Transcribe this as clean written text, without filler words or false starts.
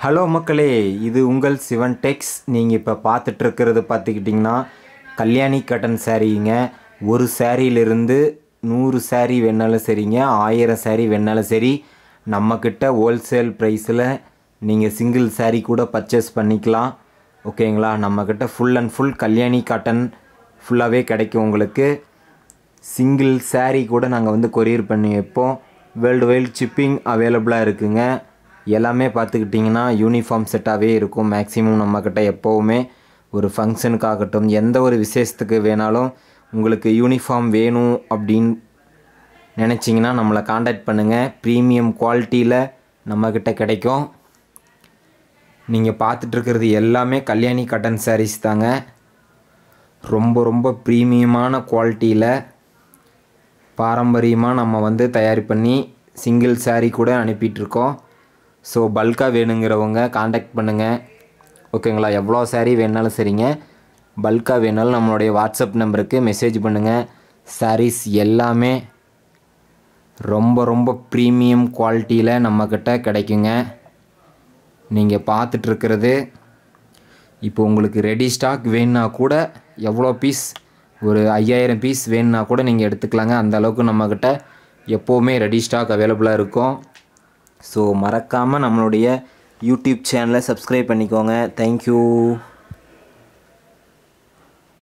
Hello மக்களே, இது உங்கள் சிவன் டெக்ஸ். நீங்கள் இப்போ பார்த்துட்டு இருக்கிறது பார்த்துக்கிட்டிங்கன்னா கல்யாணி காட்டன் சாரீங்க. ஒரு சாரியிலிருந்து 100 சாரீ வேணாலும் சரிங்க, 1000 சாரீ வேணாலும் சரி, நம்மக்கிட்ட ஹோல்சேல் ப்ரைஸில் நீங்கள் சிங்கிள் சாரீ கூட பர்ச்சேஸ் பண்ணிக்கலாம். ஓகேங்களா? நம்மக்கிட்ட full and full Kalyani cotton ஃபுல்லாகவே கிடைக்கும். உங்களுக்கு சிங்கிள் சாரீ கூட நாங்கள் கொரியர் பண்ணி வைப்போம். வேர்ல்டு வைட் ஷிப்பிங் அவைலபிளாக இருக்குங்க. எல்லாமே பார்த்துக்கிட்டிங்கன்னா யூனிஃபார்ம் செட்டாகவே இருக்கும். மேக்ஸிமம் நம்மக்கிட்ட எப்போவுமே ஒரு ஃபங்க்ஷனுக்காகட்டும், எந்த ஒரு விசேஷத்துக்கு வேணாலும் உங்களுக்கு யூனிஃபார்ம் வேணும் அப்படின்னு நினச்சிங்கன்னா நம்மளை காண்டாக்ட் பண்ணுங்கள். ப்ரீமியம் குவாலிட்டியில் நம்மக்கிட்ட கிடைக்கும். நீங்கள் பார்த்துட்ருக்கிறது எல்லாமே கல்யாணி காட்டன் சாரீஸ் தாங்க. ரொம்ப ரொம்ப ப்ரீமியமான குவாலிட்டியில் பாரம்பரியமாக நம்ம தயார் பண்ணி சிங்கிள் சாரீ கூட அனுப்பிட்டுருக்கோம். ஸோ பல்காக வேணுங்கிறவங்க காண்டாக்ட் பண்ணுங்கள். ஓகேங்களா? எவ்வளோ சாரீ வேணாலும் சரிங்க, பல்காக வேணாலும் நம்மளுடைய வாட்ஸ்அப் நம்பருக்கு மெசேஜ் பண்ணுங்கள். சாரீஸ் எல்லாமே ரொம்ப ரொம்ப ப்ரீமியம் குவாலிட்டியில் நம்மக்கிட்ட கிடைக்குங்க. நீங்கள் பார்த்துட்ருக்கிறது இப்போ உங்களுக்கு ரெடி ஸ்டாக் வேணுன்னா கூட எவ்வளோ பீஸ், ஒரு 5000 பீஸ் வேணுன்னா கூட நீங்கள் எடுத்துக்கலாங்க. அந்தளவுக்கு நம்மக்கிட்ட எப்போவுமே ரெடி ஸ்டாக் அவைலபிளாக இருக்கும். ஸோ மறக்காமல் நம்மளுடைய யூடியூப் சேனலை சப்ஸ்கிரைப் பண்ணிக்கோங்க. தேங்க்யூ.